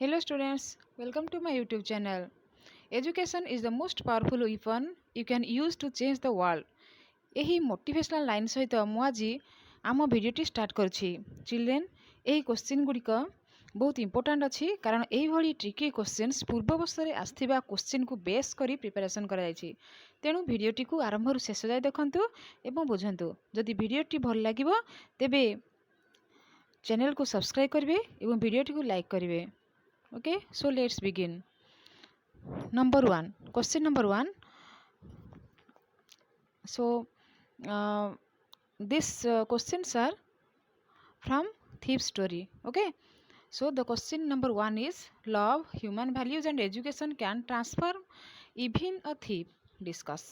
Hello students, welcome to my YouTube channel. Education is the most powerful weapon you can use to change the world. ଏହି motivational line ସହିତ ମୁଁ ଆଜି ଆମ ଭିଡ଼ିଓଟି start କରୁଛି। Children, ଏହି କୋଶ୍ଚିନ୍ ଗୁଡ଼ିକ ବହୁତ ଇମ୍ପୋର୍ଟାଣ୍ଟ ଅଛି କାରଣ ଏହିଭଳି ଟ୍ରିକି କୋଶ୍ଚିନ୍ସ ପୂର୍ବ ବର୍ଷରେ ଆସିଥିବା କୋଶ୍ଚିନ୍କୁ ବେସ୍ କରି ପ୍ରିପାରେସନ୍ କରାଯାଇଛି। ତେଣୁ ଭିଡ଼ିଓଟିକୁ ଆରମ୍ଭରୁ ଶେଷ ଯାଏ ଦେଖନ୍ତୁ ଏବଂ ବୁଝନ୍ତୁ। ଯଦି ଭିଡ଼ିଓଟି ଭଲ ଲାଗିବ ତେବେ ଚ୍ୟାନେଲକୁ ସବସ୍କ୍ରାଇବ୍ କରିବେ ଏବଂ ଭିଡ଼ିଓଟିକୁ ଲାଇକ୍ କରିବେ। Okay, so let's begin. Number one, question number one. So this questions are from thief story. Okay, so the question number one is love, human values and education can transform even a thief. Discuss.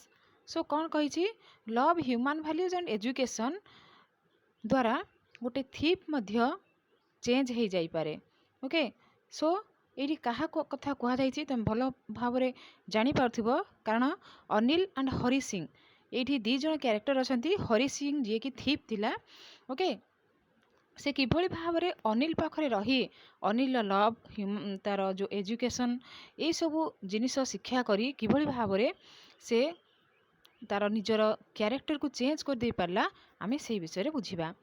So कौन कही love, human values and education द्वारा गोटे thief मध्य change हो जाई पारे. Okay, so ये क्या कथा कहुई तुम भल भाव जानी पार्थिव कारण अनिल एंड हरि सिंह ये दीज क्यारेक्टर अच्छा। हरि सिंह जी की थीप थिला। ओके, से किभली भाव में अनिल पाखरे रही अनिल लव तार जो एजुकेशन ये सब जिनिस शिक्षा करी किभली भाव में से तार निजर क्यारेक्टर को चेंज कर दे पारला आमे से विषय बुझिबा।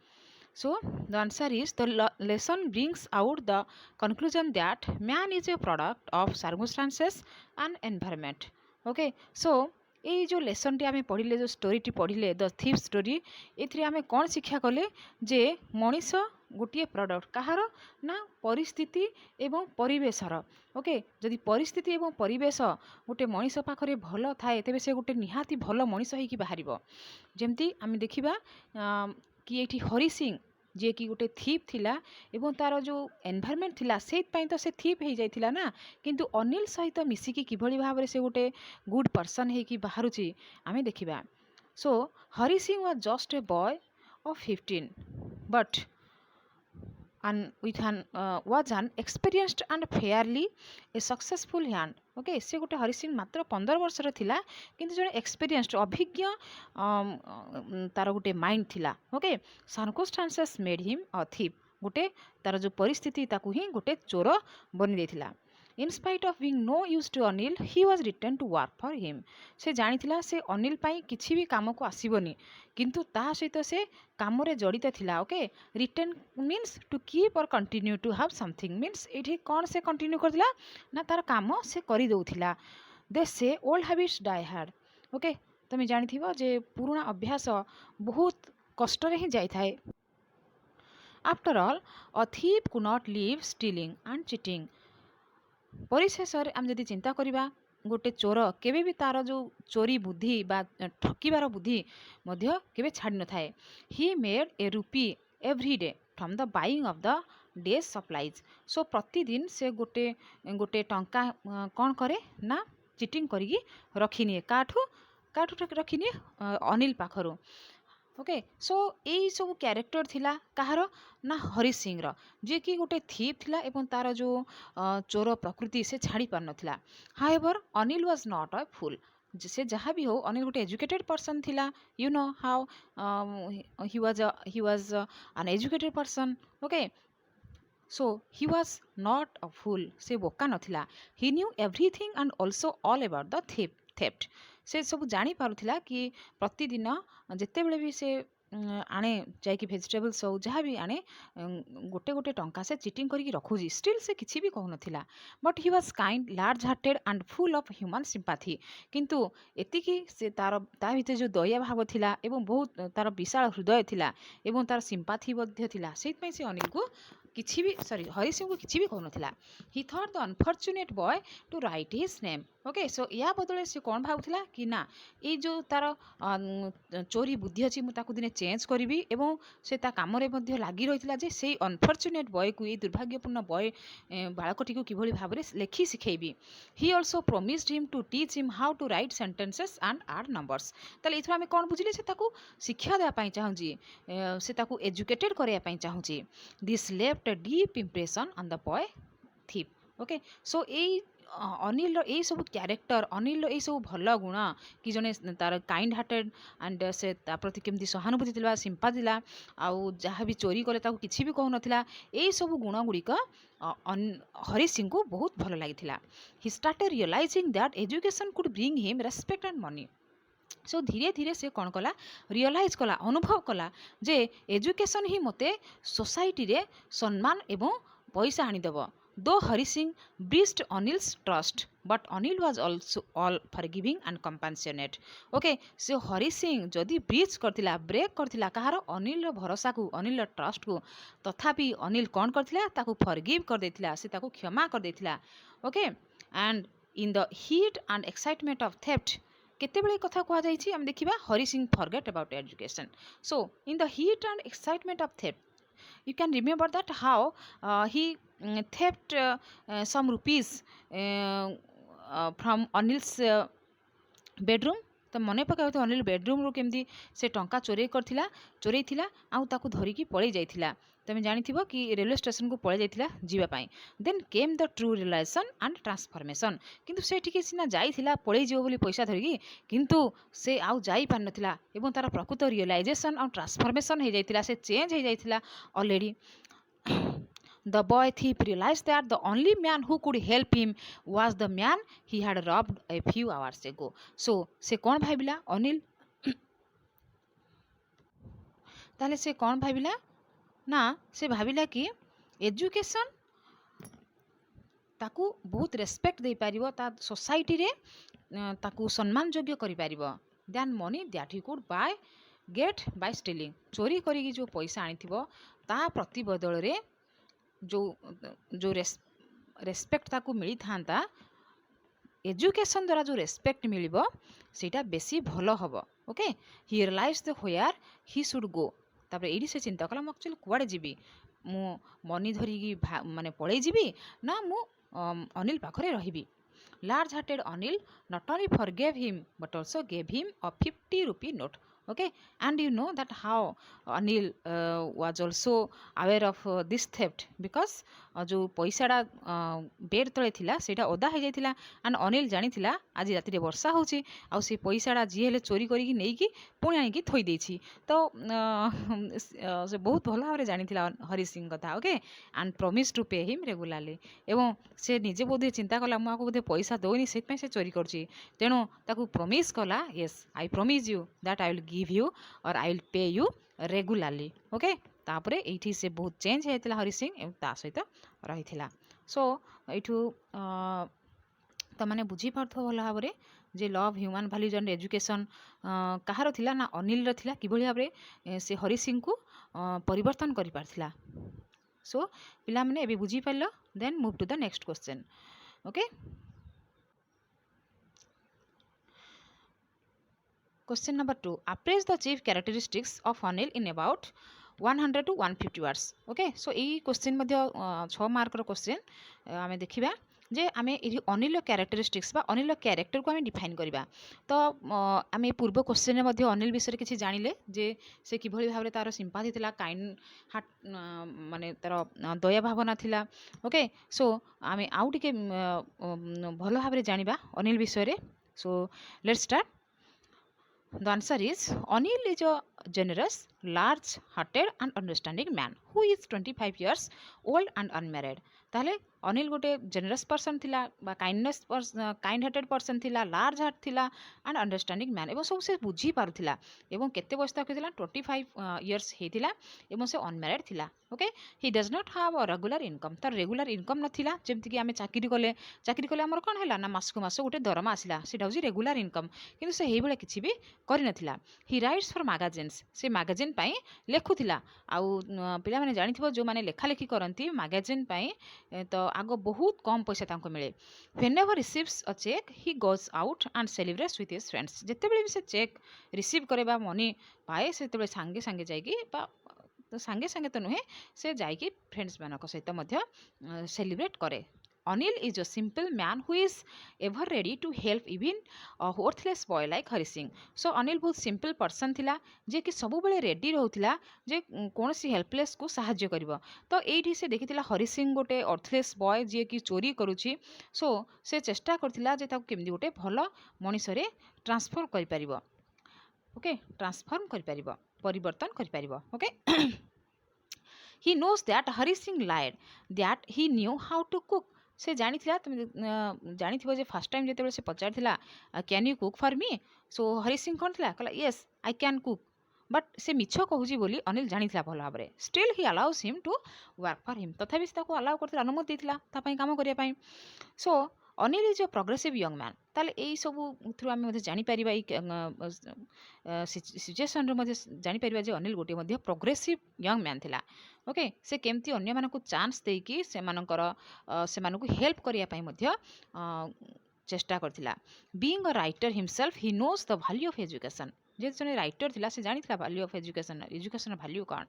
So the answer is the lesson brings out the conclusion that man is a product of circumstances and environment. Okay, so ये जो लेसन टी आमे पढ़िले जो स्टोरी टी पढ़िले द थीफ स्टोरी एथरे आमे कौन शिक्षा कले जे मनीष गोटे प्रोडक्ट कहार ना परिस्थिति एवं परिवेशर। ओके, जदि परिस्थिति एवं परिवेश गोटे मनीष पाखरे भल थाए तेबे से गोटे निहाती भल मनीष होइकी बाहरिबो। जेमती आमे देखिबा कि ये हरि सिंह जे कि गोटे थीप थिला एवं तार जो एनवायरमेंट थिला से तो से थीप हो जाइथिला ना, किंतु अनिल सहित मिसिकी किभली भाव में से गोटे गुड पर्सन है कि बाहरुची आमे देखिबा। So Hari Singh was just a boy of 15 but was an experienced and fairly a successful hand. Okay, से गोटे हरि सिंह मात्र 15 वर्षर थिला किंतु जो एक्सपीरियंस्ड अभिज्ञ तार गोटे माइंड थिला। Okay, circumstances made him a thief गोटे तार जो परिस्थिति ताकू ही गोटे चोर बनी देथिला। In spite of being no use to Anil he was return to work for him. से जानिथिला से अनिल पाई किछि भी काम को आसीबनी किंतु ता सहित से काम रे जड़ित थिला। Okay, return means to keep और continue to have something means एठी कौन से कंटिन्यू करथिला ना तार काम से करि दउथिला। They say old habits die hard. Okay, तुम जानिथिबो जे पुराना अभ्यास बहुत कष्ट रे ही जाई थाए। After all a thief could not live stealing and cheating. परिशेष आम जदि चिंता करवा गोटे चोर केबे भी तार जो चोरी बुद्धि बा ठकिबार बुद्धि मध्य केबे छाड़ी न थाए। He made a rupee every day from the buying of the day's supplies. So प्रतिदिन से गोटे गोटे टंका कौन करे ना चिटिंग करी रखिनिए काठू काठू रखिनिए अनिल पाखरु। ओके, सो यही सब क्यारेक्टर थिला कहार ना हरि सिंह रो जे कि गोटे थीप थिला एवं तार जो चोर प्रकृति से छाड़ी पार नथिला। However Anil was not a fool. से जहाँ भी हो अनिल गोटे एजुकेटेड पर्सन थिला। You know how he was an educated person. Okay, so he was not a fool. से बोका नथिला। He knew everything and also all about the theft. से सब जानी पारुथिला कि प्रतिदिन जिते बड़े भी से आने जाकि भेजिटेबल्स हो जहाँ भी आने गोटे गोटे टंका से चिटिंग करके रखुजी स्टिल से किसी भी कहून थिला। But he was kind large hearted and full of human sympathy. किंतु एतिकी से तार ता भितर जो दया भाव थिला एवं बहुत तार विशाल हृदय थिला एवं तार सिंपैथी मध्य थिला। सेइतपई से अनिल को किसी भी हरि सिंह को किसी भी कहून थिला। He thought the unfortunate boy to write his name. Okay, so या बदले से कौन भावुला कि ना ये जो तार चोरी बुद्धि अच्छी मुझे दिने चेंज करी एवं से काम लगी रही जे से अनफॉर्चुनेट बॉय को ये दुर्भाग्यपूर्ण बॉय बालकटी को किभली भाव में लेखि शिखेबी। He also promised him to teach him how to write sentences and add numbers. ताले इथरो आमे कोन बुझिले से ताकू शिक्षा देबा पई चाहूची से ताकू एजुकेटेड करिया पई चाहूची। This left a deep impression on the boy thief. Okay, so यही अनिल यही सब क्यारेक्टर अनिल यही सब भल गुण कि जड़े तार काइंड हार्टेड एंड से प्रति केमती सहानुभूति थिला सिंपा थिला आउ जहाँ भी चोरी कले ताकू किछि भी कहू नथिला यही सब गुण गुड़िक हरि सिंह को बहुत भल लगी। He started realising that education could bring him respect and money. So धीरे धीरे से कौन कला रियलाइज कला अनुभव कला जे एजुकेशन ही मते सोसाइटी रे सम्मान एवं पैसा आनीदेव। Though Hari Singh breached Anil's trust but Anil was also all forgiving and compassionate. Okay से हरि सिंह जदि ब्रीच करथिला ब्रेक करथिला कहार अनिल भरोसा को अनिल ट्रस्ट को तथापि अनिल कौन करथिला ताकू फॉरगिव कर देथिला से ताकू क्षमा कर देथिला। Okay and in the heat and excitement of theft केतेबेले कथा कह जाइछि हम देखिबा Hari Singh forget about education. So in the heat and excitement of theft you can remember that how he theft some rupees from Anil's bedroom। तो मन पकाउ तो Anil bedroom रू केमती से टंका चोरई थिला आउ ताकू धरिकी पळै जाइथिला। तुम जानिथिबो कि रेलवे स्टेशन को पळै जाइथिला जीवा पाई। Then came the true realisation and transformation. किंतु से ठीक सिना जाइथिला पळै जिवो बोली पैसा धरिकी किंतु से आउ जाई पार नथिला एवं तार प्रकृत रियलाइजेशन और ट्रांसफॉर्मेशन हो जाइथिला से चेंज हो जाइथिला already. The boy thief realized that the only man who could help him was the man he had robbed a few hours ago. So से कौन भाविला अनिल ताले से कौन भाविला ना से भाविला कि एजुकेशन ताकू बहुत रेस्पेक्ट दे पारिबो ता सोसाइटी रे ताकू सम्मान योग्य करि पारिबो then money that he could buy get by stealing. चोरी करी जो पैसा आनिथिबो ता प्रति बदल रे जो जो रेस्पेक्ट ताकू मिली था एजुकेशन द्वारा जो रेस्पेक्ट मिलिबो सेटा बेसी भलो हबो। Okay he realise the where he should go. तापर एडी से चिंता कला एक्चुअली कुआडे जीबी मु मनी धरिकी माने पळै जीबी ना मु अनिल पाखरे रहिबी। Large hearted Anil not only forgave him but also gave him a 50 rupee note। Okay and you know that how Anil was also aware of this theft because जो पैसाटा बेड तले थिला सेटा ओदा हो जाइथिला एंड अनिल जानी थिला आज राति रे वर्षा होची आ से पैसाटा जी हेले चोरी करिकी नेई की पुणी आनिकी थोई देछि। तो से बहुत भल भाव जानी थिला हरि सिंह कथा। Okay and promise to pay him regularly एवं से निजे बोधे चिंता कला मुझे बोधे पैसा दौनी से से चोरी करछि तेणु ताकू प्रॉमिस कला yes I promise you that I will give you or I will pay you regularly. Okay तापरे एठी से बहुत चेंज होता हरि सिंह एवं ता सहित रही। सो यू तो मैंने बुझीपार भल भाव में जे love human values and education कहार थिला ना अनिल थिला किभली भाव में से हरि सिंह को परिवर्तन कर पारथिला। सो पिला माने एबे बुझी पारलो then move to the next question. Okay question number 2 appraise the chief characteristics of Anil in about 100 to 150 words. Okay so यही क्वेश्चन मध्य 6 मार्कर क्वेश्चन आमे देखिबा जे आमे ये अनिल कैरेक्टरिस्टिक्स बा अनिल कैरेक्टर को आमे डिफाइन करबा। तो आमे पूर्व क्वेश्चन में मध्य अनिल विषय किसी जानिले जे से किभली भाव तार सिंपाथी थिला काइंड हार्ट माने तार दया भावना थिला। ओके सो आमे आउ टिके भल भाव में जानिबा अनिल विषय। So let's start. The answer is Anil is a generous, large-hearted and understanding man who is 25 years old and unmarried। ताले अनिल गोटे जेनरस पर्सन थिला बा काइंडनेस काइंड हार्टेड पर्सन थिला लार्ज हार्ट थिला एंड अंडरस्टैंडिंग मैन एवं सब से बुझी पारुथिला एवं केते बयस तक थिला 25 इयर्स हेतिला एवं से अनमैरिड थिला। Okay he does not have a regular income तार रेगुलर इनकम नथिला जेमति कि आमे चाकरी कले हमर कोन हैला ना मासको मास गोटे दरमा आसिला सेटा होजी रेगुलर इनकम किंतु से हेइ बेले किछि भी करि नथिला। ही राइट्स फॉर मैगजीन्स से मैगजीन पई लेखुथिला आउ पिला माने जानिथिबो जो माने लेखा लेखि करंती मैगजीन पई तो आगो बहुत कम पैसा तांको मिले। Whenever receives a cheque he goes out and celebrates with his friends जेतेबेले भी से चेक रिसीव करे बा मनी पाए सेतेबेले सांगे सांगे जाइकी बा तो सांगे सांगे तो नुहे से जाइकी फ्रेंड्स मानक सहित मध्य सेलिब्रेट करे Anil is a simple man who is ever ready to help even a worthless boy like Hari Singh. So Anil बहुत simple person थिला जे कि सब बेले रेडी रहउथिला जे कोनोसी हेल्पलेस को सहाय्य करिवो. तो एठी से देखिथिला हरि सिंह गोटे अर्थलेस बॉय जे कि चोरी करूची. सो से चेष्टा करथिला जे ताको केमदी गोटे भलो मनीषरे ट्रांसफर करि परिबो. ओके ट्रांसफॉर्म करि परिबो परिवर्तन करि परिबो. Okay he knows that Hari Singh lied that he knew how to cook. से जानी तुम जानी जे फास्ट टाइम जिते से पचार can you cook for me. So Hari Singh कौन था कहला yes I can cook but से मिछ कहूँ बोली अनिल जानी भल भाव में. Still he allows him to work for him. तथापि से अलाउ कर अनुमति देता कम करने. So Anil is a progressive young man. ताले यही सब थ्रू आम जापर सिचुएसन जापर जे Anil Gote progressive young man थिला. ओके से केमती अन्य मानकु चांस देकी से हेल्प करने चेष्टा करथिला. Being a writer himself he knows the value of education. जे जने राइटर थिला से जानी value of education education value कौन.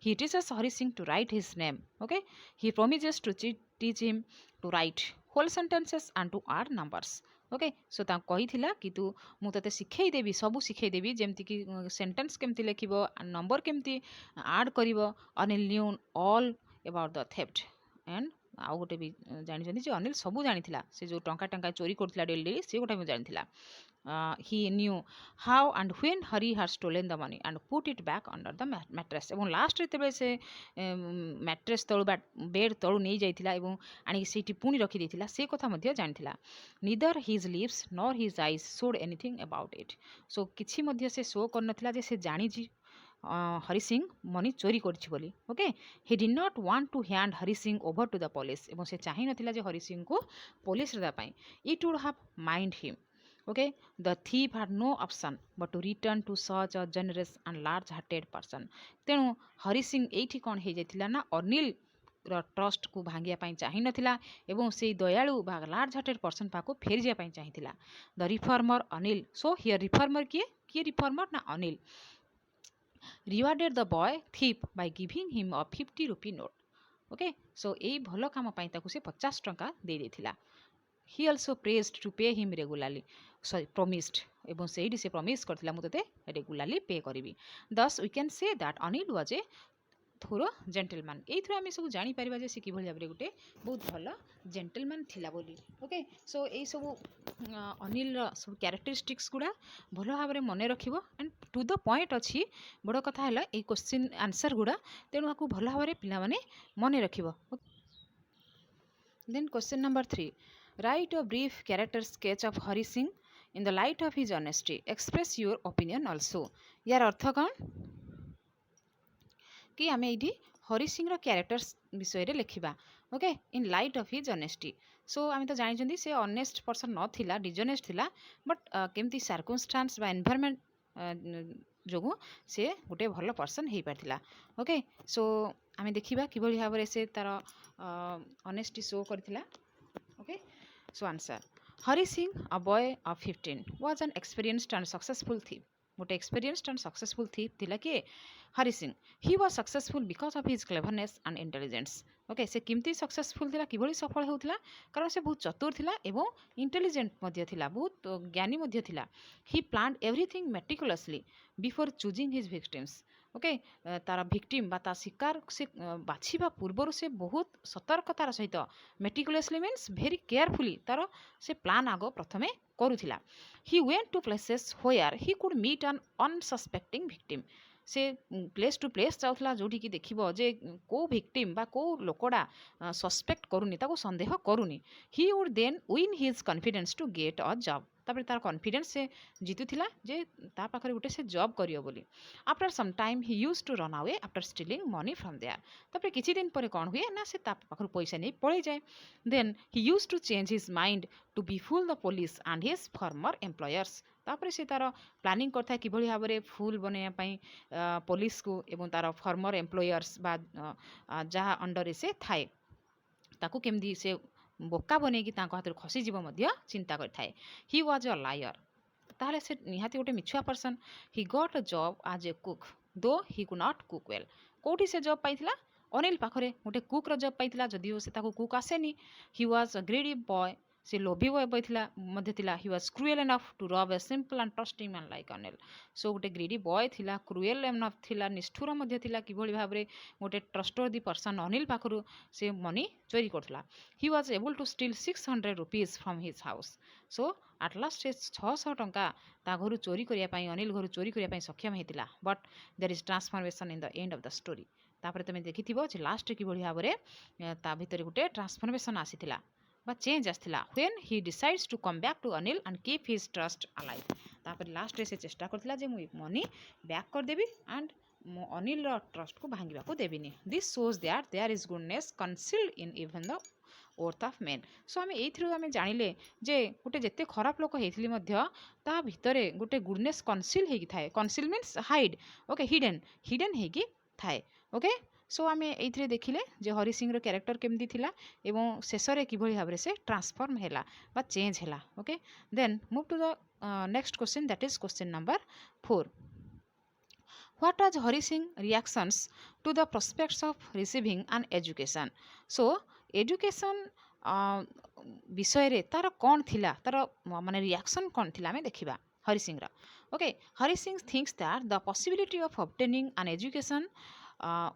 He teaches Hari Singh to write his name. Okay he promises to teach him to write whole sentences and to add numbers. Okay so कही कि तू मु ते शिखेदेवी सबू शिखेदेवी जमती कि सेंटेंस केमती लिखिबो नंबर केमती आड करिवो. Anil knew all about the theft and आउ गोटे भी जानी अनिल सबू जानी से जो टंका टंका चोरी करथिला डेली डेली से गोटे जानी. he knew how and when Hari had stolen the money and put it back under the mattress. एवं लास्ट रे से मैट्रेस तलु बेड तलु नहीं जाइथिला एवं आनी सेठी पुणी रखी देथिला से कथा मध्ये जानिथिला. Neither his lips nor his eyes showed anything about it. So किछि मध्ये से शो करनथिला जे से जानिछि हरि सिंह मनी चोरी करछि बोली. Okay he did not want to hand Hari Singh over to the police. एवं से चाहि नथिला जे हरि सिंह को पुलिस रे दा पई. It would have mind him. Okay, the thief had no option but to return to such a generous and large-hearted person. तेणु हरि सिंह एठी कौन हो जाइथिला ना अनिल ट्रस्ट को भांगिया पाई चाहि नथिला एवं से दयालु बा लार्ज हार्टेड पर्सन पाको फेरी जा पाई चाहिथिला. The reformer Anil. So here reformer किए रिफॉर्मर ना Anil rewarded the boy thief by giving him a 50 rupee note. Okay so यही भल काम पाई ताकू से 50 टंका दे देथिला. He also praised to pay him regularly. Sorry, promised. एवं से से प्रमिस करथिला मु तते रेगुलारली पे करिवि. Thus we can say that Anil was a thorough gentleman. एई थ्रू आमे सब जानि परिबा जे से कि भली भाबरे गुटे बहुत भलो जेंटलमैन थिला बोली. ओके सो एई सब अनिल सब कैरेक्टरिस्टिक्स गुडा भलो भाबरे मने रखिबो एंड टू द पॉइंट अछि. बड़ कथा हला एई क्वेश्चन आंसर गुडा तेनु आकु भलो भाबरे पिला माने मने रखिबो. Then question number 3. Write a brief character sketch of Hari Singh in the light of his honesty. Express your opinion also. यार अर्थ कौन कि आम ये हरि सिंह क्यारेक्टर्स विषय रे लिखा. Okay in light of his honesty. So आम तो जानी से ऑनेस्ट पर्सन नाला डिजनेस्ट थिला बट केमती सर्कमस्टांस बा एनवायरनमेंट जो से गोटे भल पर्सन हो पार्थिला. ओके सो आम देखा कि भाव से तार ऑनेस्टी शो करथिला. Okay so answer Hari Singh a boy of 15 was an experienced and successful thief. गोटे एक्सपीरियंस्ड एंड सक्सेसफुल थीफ थिला किए Hari Singh. He was successful because of his cleverness and intelligence. Okay से किमती सक्सेसफुल थिला किभली सफल होउथिला कारण से बहुत चतुर थिला एवं इंटेलिजेंट मध्य थिला बहुत ज्ञानी मध्य थिला. He planned everything meticulously before choosing his victims. Okay तार भिक्टिम बा ता शिकार से बाछिबा पूर्वर से बहुत सतर्कतार सहित मेटिकुलसली मीन्स भेरी केयरफुली तार से प्लान आग प्रथमे करुथिला. He went to places where he could meet an unsuspecting victim. से प्लेस टू प्लेस जाऊला जोठी कि देखिबो जे को भिक्टिम बा को लोकड़ा सस्पेक्ट करूनी ताको संदेह करूनी. He would then win his confidence to get a job. तापर तार कॉन्फिडेंस से जीतुथिला जे ता पाखरे गुटे से जॉब करियो बोली. After some time he use to run away after stealing money from there. तापर किछि दिन परे कोन हुए ना से ता पाखरु पैसा नै पळै जाय. Then he use to change his mind to befool the police and his former employers. तापर से तार प्लानिंग करथा कि भली भाबरे फुल बनेया पई पुलिस को एवं तार फॉर्मर एम्प्लॉयर्स बा जहा अंडर से थाए ताकू केमदी से बोका बनेकी हाथ खसीज चिंता करए. He was a liar. ताहले से निहाती गोटे मिछुआ person. He got a job as a cook though he could not cook well. कौटी से जॉब पाइथिला अनिल पाखरे गोटे कुक्र जब पाइला जदिओ से ताको कुक आसेनी he was a greedy boy से लोभी बॉय थिला he was cruel enough to rob a simple and trusting man like Anil so गोटे ग्रेडी बॉय थिला क्रुएल एनफ थिला निष्ठुर मध्य थिला किभଳି भाबरे गोटे ट्रस्टवर्दी पर्सन अनिल पाखरु से मनी चोरी करथला he was able to steal 600 rupees from his house so at last से 600 टंका ता घरु चोरी करिया पई अनिल घरु चोरी करिया पई सक्षम हेतिला but there is transformation in the end of the story तापर तुम देखिथिबो जे लास्ट किभଳି भाबरे ता भितर गोटे ट्रांसफॉर्मेशन आसीथिला बा चेंज आसला when he decides to come back to Anil and keep his trust alive तापर लास्ट रे से चेष्टा करथिला जे मु मनी बैक कर देबी एंड मो अनिल रो ट्रस्ट को भांगिबा को देबिनी this shows that there is goodness concealed in even the worst of men so आम एथरू आम जानिले जे गोटे जिते खराब लोक होइथिली मध्य ता भितरे गोटे गुडनेस कन्सील हेकी थाए conceal means hide okay hidden hidden हेकी थाए ओके सो आम ये देखिले जे हरि सिंह क्यारेक्टर केमती थिला एवं शेष में किभଳି भाबरे से ट्रांसफॉर्म हैला बा चेंज हैला okay then move to the next question that is question number 4 what was Hari Singh reactions to the prospects of receiving an education so education विषय रे तार कौन थिला तार माने रिएक्शन कौन थिला आमे देखिबा हरि सिंह रा okay Hari Singh thinks that the possibility of obtaining an education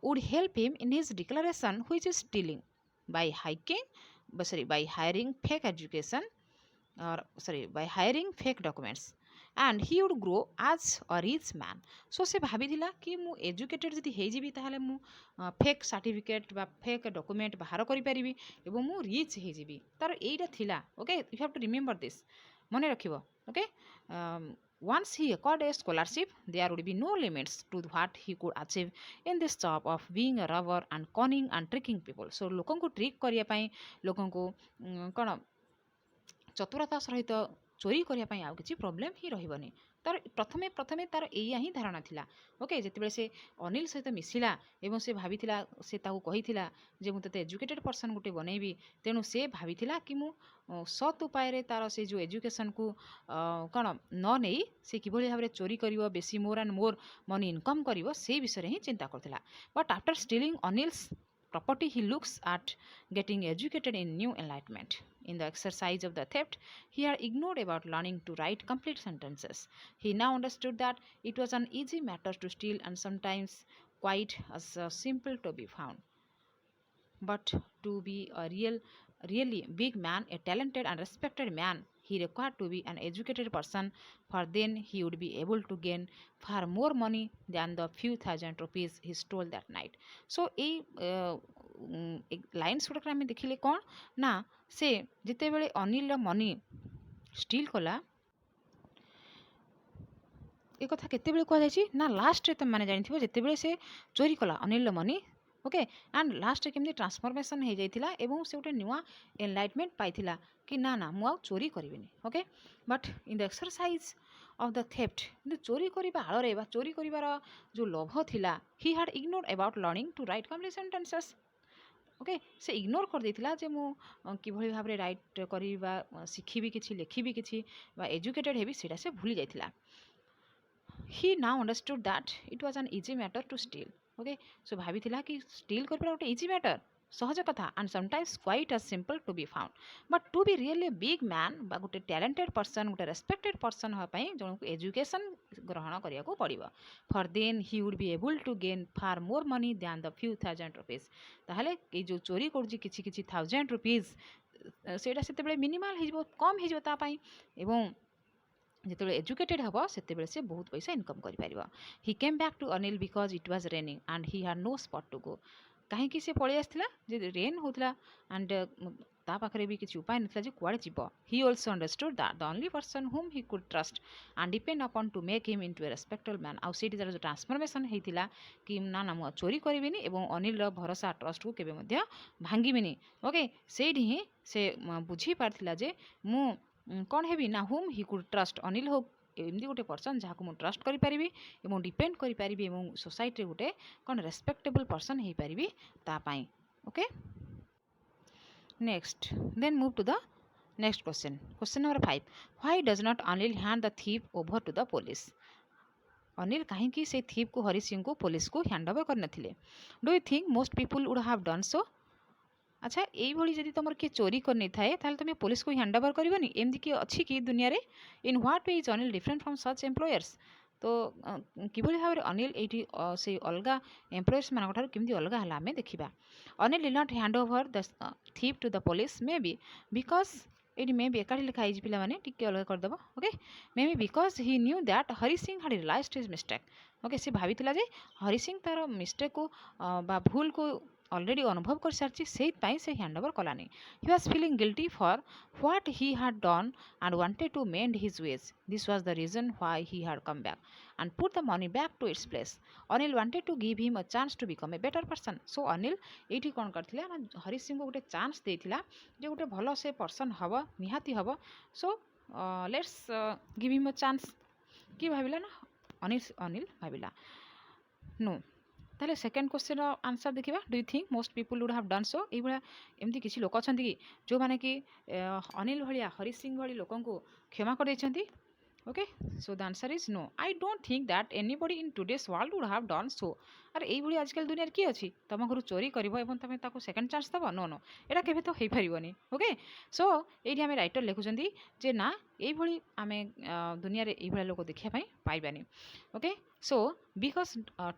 would help him in his declaration which is stealing by hiring fake education or by hiring fake documents and he would grow as a rich man so से भाविला कि मु educated जदि हे जिबी ताहले मु fake certificate बा fake document बाहर करि परिबी एवं मु रिच हे जिबी तार एइटा थिला okay you have to remember this मने रखिबो okay once he acquired a scholarship, there would be no limits to what he could achieve in this job of being a robber and conning and tricking people. So, लोगों को trick करिया पाई लोगों को कौन चतुरता सहित चोरी करने आउ कि प्रोब्लेम ही रही तार प्रथमे प्रथमे तार एया ही धारणा थिला ओके जिते से अनिल सहित मिसिला एवं से भाविथिला से ताऊ कहिथिला जे मु तते एजुकेटेड पर्सन गोटे बनैबी तेणु से भाविथिला कि मु सत उपाय तार से जो एजुकेशन को कौन न नहीं से किभଳି भाबरे चोरी करिवो बेसी more and more money income करिवो से विषय ही चिंता करथिला but after stealing Anil's property he looks at getting educated in new enlightenment in the exercise of the theft he had ignored about learning to write complete sentences he now understood that it was an easy matter to steal and sometimes quite as simple to be found but to be a really big man a talented and respected man he required to be an educated person for then he would be able to gain far more money than the few thousand rupees he stole that night so lines गुड़ाक आम देखिले कौन ना से जिते बड़े Anil money steel कला ए कथा केते कहुई ना लास्ट तुम मैंने जानी जिते से चोरी कला Anil money okay and last केमती ट्रांसफॉर्मेशन हो जाइथिला एवं से गोटे नुआ एनलाइटमेंट पाइथिला कि ना ना मु चोरी करिबिनी okay but in the exercise of the theft किंतु चोरी करिबा आଳରେ बा चोरी करिवार जो लोभ थिला he had ignored about learning to write complete sentences okay से इग्नोर कर देथिला जे मु किभଳି भाबरे राइट करिबा सिखिबी किछि लेखिबी किछि बा एजुकेटेड हेबी सेटा से भूली जाइथिला he now understood that it was an easy matter to steal okay so भाविथिला कि steal करबा गोटे easy matter सहज कथा and sometimes quite as simple to be found but to be really a big man बा गोटे talented person गोटे respected person होआ पई जणको education ग्रहण करिया को पड़िबो for then he would be able to gain far more money than the few thousand rupees ताहले ए जो चोरी करजी किछि किछि thousand rupees सेटा सेते बेले मिनिमल हिजबो कम हिजबो ता पई एवं जिते एजुकेटेड हम से से बहुत पैसा इनकम कर he came back to Anil because it was raining and he had no spot to go कहीं से पलि आसला रेन होता एंड ता पाखरे भी किसी उपाय नथिला जे कुआडे जीव he also understood that the only person whom he could trust and depend upon two make him into A respectable man आउ सेठी जो ट्रांसफॉर्मेशन होता कि ना ना मु चोरी करिबिनी एवं अनिल भरोसा ट्रस्ट को केबे मध्य भांगिबिनी ओके सेठी ही से बुझी पारथिला जे मु कौन हेबी ना हुम ही कुड ट्रस्ट अनिल हो एमती गोटे पर्सन जहाँ को ट्रस्ट करी एवं डिपेंड करी एवं सोसाइटी गोटे कौन रेस्पेक्टेबल पर्सन हो पारि तापाई okay next then move to the next question number 5 why does not Anil hand the thief over to the police Anil कहीं से थीप को हरि सिंह को पुलिस को हैंड ओवर करनथिले do you think most people would have done so अच्छा यही जदि तुम किए चोरी कर नहीं थाए ताहले तुम पुलिस को हैंड ओवर करबनी एमती किए अच्छी कि दुनिया रे in what way is Anil different from such employers तो किभली भाव में अनिल ये से अलग एम्प्लॉयर्स मान केमती अलग है आम देखा Anil did not hand over the thief to the police maybe because ये मे बी एकाठी लिखाई पे टी अलग करदेव okay maybe because he knew that Hari Singh had realised his mistake okay सी भाई जे हरि सिंह तार मिस्टेक को भूल को ऑलरेडी अनुभव कर सारी से hand over Kalani he was feeling guilty for what he had done and wanted to mend his ways. This was the reason why he had come back and put the money back to its place. Anil wanted to give him a chance to become a better person. So Anil ये कौन करथिला ना हरि सिंह को गोटे chance देथिला जे गोटे भलो से person हबो निहाती हबो so let's give him a chance कि भाबिला ना अनिल अनिल भाबिला नो ताहले सेकेंड क्वेश्चन आंसर देखा do you think most people would have done सो ये एमती किसी लोक अच्छा कि जो मैंने कि अनिल भाया हरि सिंह भाई लोक क्षमा कर okay so the answer is no I don't think that anybody in today's world would have done so अरे यही आजकल दुनिया किए अच्छी तुम घर चोरी कर तुम सेकेंड चांस दब नो नो यहाँ केवे तो हो पारनी ओके सो ये आम राइटर लिखुं जे ना यही आम दुनिया ये लोक देखापी पाइबानी okay so because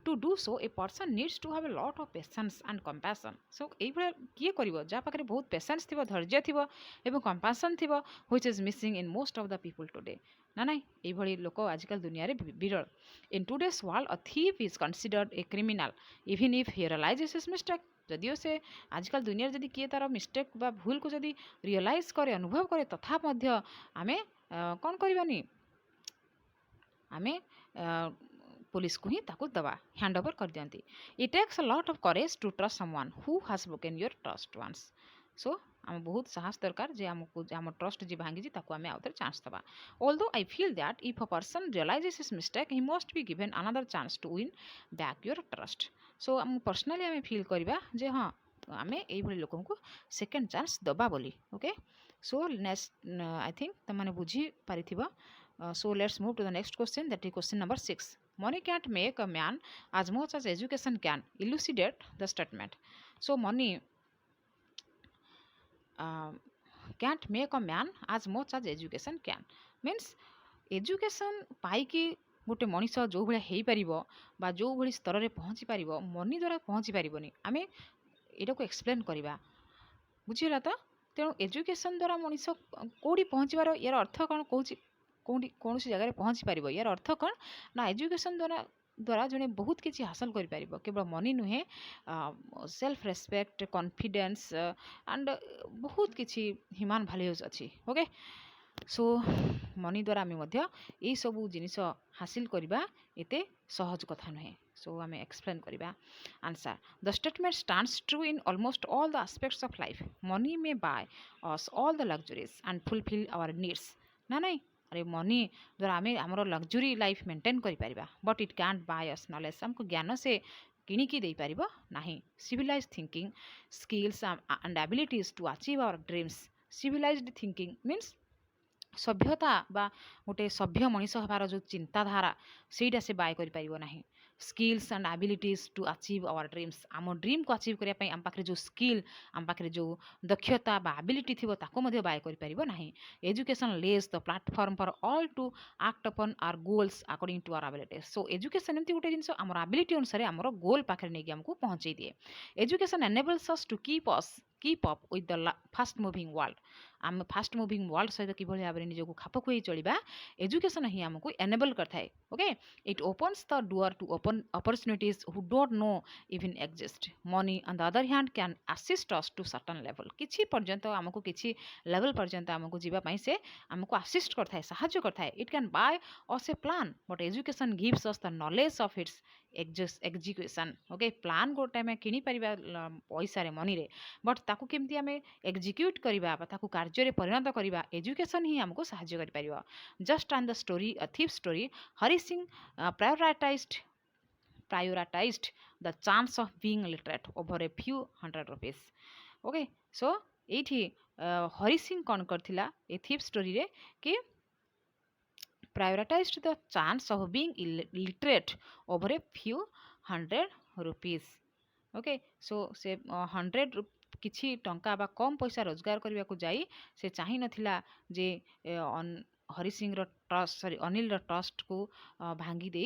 to do so a person needs to have a lot of patience and compassion so ये किए कर जहाँ पाखे बहुत पेशेंस थी धैर्य थी और कंपैशन थी which is missing in most of the people today ना ना ये लोक आजकल दुनिया रे विरल in today's world a thief is considered a criminal even if he realises his mistake जदिओ से आजकल दुनिया जदि किए तार मिस्टेक बा भूल को जदि रियलाइज करे अनुभव करे तथा आमे कौन करवानी आमे पुलिस को ही ताकू दवा हैंड ओवर कर दियंती it takes a lot of courage to trust someone who has broken your trust once so आम बहुत साहस दरकार जे आमको आम ट्रस्ट जी भांगी ताकू आम आउे चांस दवा although I feel that if a person realises his mistake he must be given another chance to win back your trust so आम पर्सनाली आम फील करवा जे हाँ आम ये लोक को सेकेंड चांस दबा बोली okay so next I think तुमने बुझी पारि so let's move to the next question, that is question number 6. Money can't make a man as much as education can. Elucidate the statement. So money can't make a man as much as education can. Means education पाइकी गोटे मनीष जो भाया हो पार जो भाई स्तर में पहुँची पार money द्वारा पहुँची पारनी आम यहाँ को एक्सप्लेन करवा बुझीगला तो तेणु एजुकेशन द्वारा मनीष कौटी पहुँचबार यार अर्थ कौन कौन कौटी कौन जगह पहुँची पार यार अर्थ कौन ना एजुकेशन द्वारा द्वारा जड़े बहुत किसी हासिल कर केवल मनी नुहे सेल्फ रेस्पेक्ट कॉन्फिडेंस एंड बहुत किसी ह्यूमन वैल्यूज अच्छी ओके सो मनी द्वारा आम यही सब जिनिस हासिल करवा एते सहज कथा नुहे सो आम एक्सप्लेन करवा answer the statement stands true in almost all the aspects of life money may buy us all the luxuries and fulfil our needs ना नहीं अरे मनी द्वारा आम आमर लग्जरी लाइफ मेंटेन करिपरिबा but it can't buy us knowledge हमको ज्ञान से किणिकी दे पारिबो नाही civilised thinking skills and abilities to achieve our dreams civilised thinking means सभ्यता बा गोटे सभ्य मनीष हबार जो चिंताधारा सेटा से बाय कर पारिबो नाही skills and abilities to achieve our dreams आम ड्रीम को अचीव करने आम पाखे जो स्किल आम पाखे जो दक्षता बा एबिलिटी थी ताको बाय कर पारिबो नाही education lays the platform for all to act upon our goals according to our abilities so education एमती गोटे जिनस आम एबिलिटी अनुसार आम गोल पाखे नहीं आमको पहुँचे दिए education enables us to keep up with the fast moving world आम फास्ट मूविंग वर्ल्ड सहित कि भाव में निजक खाप खुई चलवा एजुकेशन ही आमको एनेबल करता okay it opens the door to open opportunities who don't know even exist money on the other hand can assist us to certain level किसी पर्यंत आमको किसी लेवल पर्यंत आमको जीवाई से आमको असिस्ट करता है साहाଯ୍य करता है it can by us A plan but education gives us the knowledge of its execution okay plan गोटे आम कि पैसा मनी रे बट ताकू केमती आम एग्जीक्यूट करवा ताकू कार्य परिणत करवा एजुकेशन ही आमको साहाଯ୍य कर just on the story a thief story Hari Singh prioritized the chance of being literate over a few hundred rupees okay so ये हरि सिंह कौन करथिला ए थीफ स्टोरी रे कि prioritized the chance of being literate over a few hundred rupees. Okay so से 100 किछि टंका बा कम पैसा रोजगार करने को जाई से चाहि नथिला जे हरि सिंह रो ट्रस्ट सॉरी अनिल रो ट्रस्ट को भांगी दे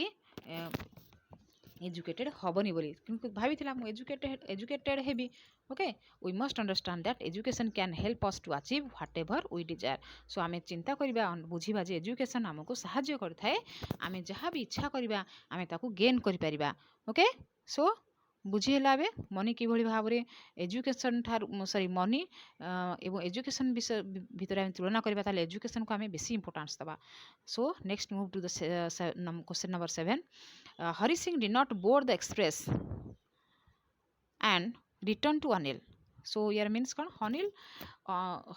एजुकेटेड हबनी बोली क्योंकि भाभी मु एजुकेटेड हेबी okay we must understand that education can help us to achieve whatever we desire so आम चिंता करवा बुझा जे एजुकेशन आमको साहाय्य करथाए आम जहाँ भी इच्छा करवा आम ताकू gain करिपरिबा okay so बुझीला a money किभଳି भाବରେ education ठार सॉरी मनी एवं एजुकेशन विषय भितर आम तुलना करबा ताले एजुकेशन को आम बेसी इंपोर्टेंस दबा so next move to the question number 7 Hari Singh did not board the express and return to Anil. So here means कौन Anil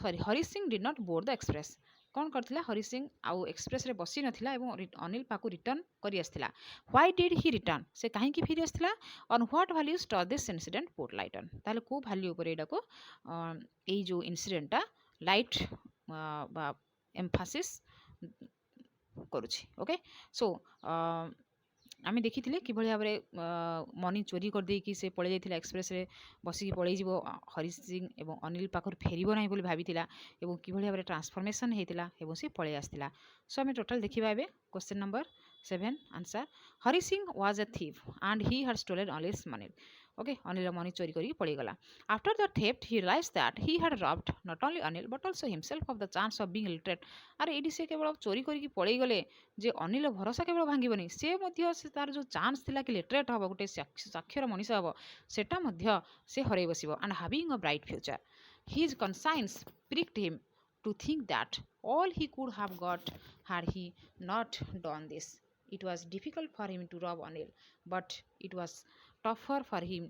sorry Hari Singh did not board the express कौन करथिला हरि सिंह आउ एक्सप्रेस रे बसी नथिला एवं अनिल पाकु रिटर्न करि आस्थिला व्हाई डिड ही रिटर्न से काहे की फिरि आस्थिला on what values does this incident put light on ताले को वैल्यू ऊपर एडा को एई जो इंसिडेंटटा लाइट बा एम्फासिस करूछि ओके सो आम देखी कि भाव मनी चोरी कर देकी से पड़े जाता एक्सप्रेस रे बसिकी पड़े हरि सिंह एवं अनिल पाखर फेरब ना बोली भाभी एवं कि भाव में ट्रांसफॉर्मेशन होता सी पलि आसला सो आम टोटाल देखा a question number 7 answer Hari Singh was a thief and he had stolen Anil's money okay Anil money चोरी करके पड़ीगला after the theft he realise that he had robbed not only Anil but also himself of the chance of being literate अरे ये से केवल चोरी करके पड़ीगले जे अनिल भरोसा केवल भांगबनी से तार जो चांस थिला कि लिटरेट हम गोटे साक्षर मनीष हम सेटा से हरई बस and having a bright future his conscience pricked him to think that all he could have got had he not done this. It was difficult for him to rob Anil, but it was tougher for him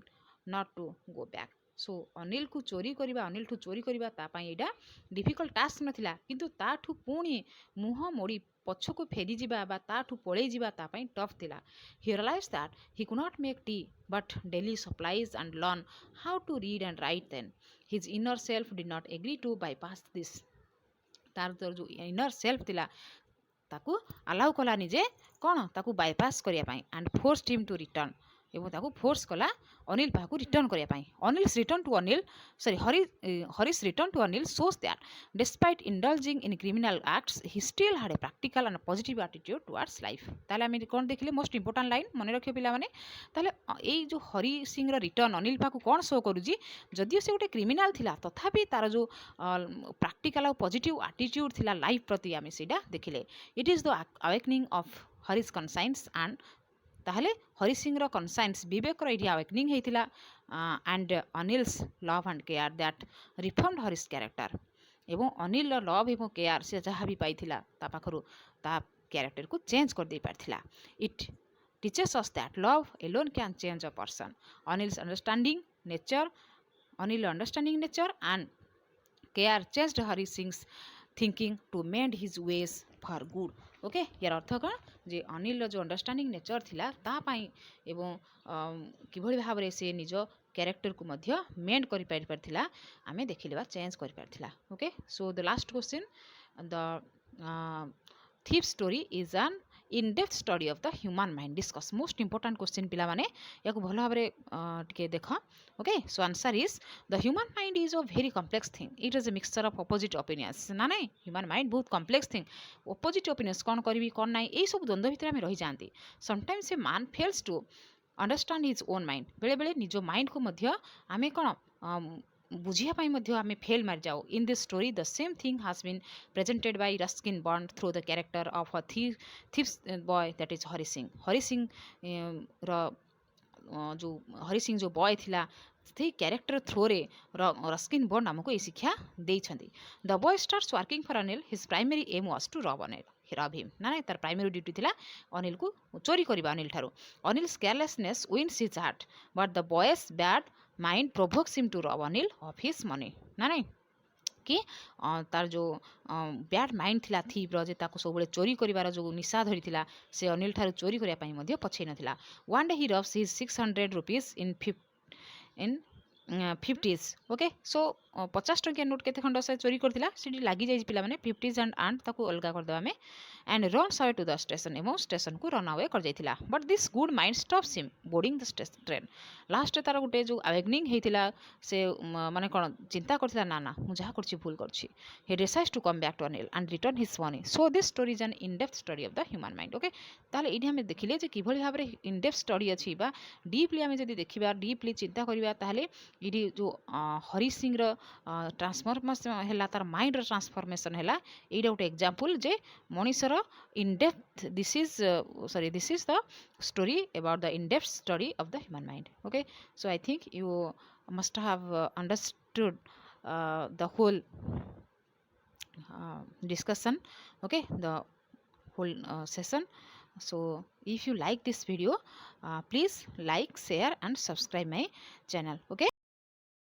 not to go back. सो अनिल को चोरी करवा अनिल ठू चोरी करवा यहाँ difficult task नाला किंतु ताठू पुणी मुह मोड़ी पछक फेरी जावा ताठू पड़े जावाई टफ थिला he realise that he could not make tea but daily supplies and learn how to read and write then his inner self did not agree to bypass this तार जो इनर सेल्फ थिला ताकू अलाउ कलानी जे कौन ताकू bypass करने and forced him to return एवं ताकू force कला अनिल पाखु रिटर्न करने Anil's return to Anil sorry Harish return to Anil shows that despite indulging in criminal acts he still had a practical and positive attitude towards life ताले आम कौन देखिले मोस्ट इंपोर्टेंट लाइन मन रखियो पिला माने ताले एई जो हरि सिंह रिटर्न अनिल पाखु कौन शो करूजी जदियो से गोटे क्रिमिनाल थिला तथापि तार जो प्रैक्टिकल और पॉजिटिव एटीट्यूड थिला लाइफ प्रति आम सेटा देखिले it is the awakening of Harish conscience and ताहले हरि सिंह कन्साइंस विवेक ये अवेकनिंग होता and Anil's love and care that reformed Harish character एवं अनिल लव एवं केयर से जहाँ भी पाई पाखु ता कैरेक्टर को चेंज कर दे पारथिला it teachers us that love alone can change a person Anil's understanding nature Anil understanding nature and care changed Hari Singh thinking to mend his ways for good okay यार अर्थ कौन जे अनिल जो अंडरस्टैंडिंग नेचर थिला तापाई एवं किभଳି भाव से निज कैरेक्टर को मध्य मेंड कर पारथिला आमे देखिलेबा चेंज कर पारथिला okay so the last question the thief story is an in depth study of the human mind discuss most important question पिला माने या को भल भाव टिके देख okay so answer is the human mind is a very complex thing it is a mixture of opposite opinions ना नहीं ह्यूमन माइंड बहुत कम्प्लेक्स थिंग अपोजिट ओपिनियंस कौन करी कौन ना यही सब द्वंद्व भितर रही जाती sometimes a man fails to understand his own mind बेले बेले निज माइंड को मध्य आमे कौन बुझापी आम फेल मार जाओ in this story the same thing has been presented by Ruskin Bond through the character of a thief boy that is Hari Singh जो हरि सिंह जो बॉय थिला से कैरेक्टर थ्रो रे रस्किन बॉन्ड आमको ये शिक्षा देइछंदी the boy starts working for Anil his primary aim was to rob him ना तार प्राइमरी ड्यूटी थिला अनिल को चोरी करबा अनिल ठारो Anil's carelessness wins his heart but the boy's bad mind provokes him to rob Anil of his money ना नहीं कि तार जो बैड माइंड थिला थीप जे ताको सब चोरी करिवार जो निशा धरी थिला से अनिल ठारो चोरी करिया पई मध्य पछै नथिला one day he robs his 600 rupees in 50s okay so 50 टंकिया नोट केते खंड से चोरी करथिला सेठी लागी जाई पिला माने 50s एंड ताको अलगा कर देबा में and runs away to the station एवं स्टेशन को रन अवे कर जाइथिला but this good mind stops him boarding the station train last तार गुटे जो अवेकनिंग हेतिला से माने कोन चिंता करथिला ना ना मु जहा करछि भूल करछि he decides to come back to Anil and return his money so this story is an in depth study of the human mind okay ताले इडी हम देखिले जे किभली भाबरे इन डेप्थ स्टडी अछि बा डीपली हम जदी देखिबा डीपली चिंता करिबा ताले इडी जो हरि सिंह रो ट्रांसफॉर्मेशन हैला तार माइंड रो ट्रांसफॉर्मेशन हैला एटा गोटे एग्जांपल जे मनीषर in depth this is the story about the in depth study of the human mind okay so I think you must have understood the whole discussion okay the whole session so if you like this video please like share and subscribe my channel okay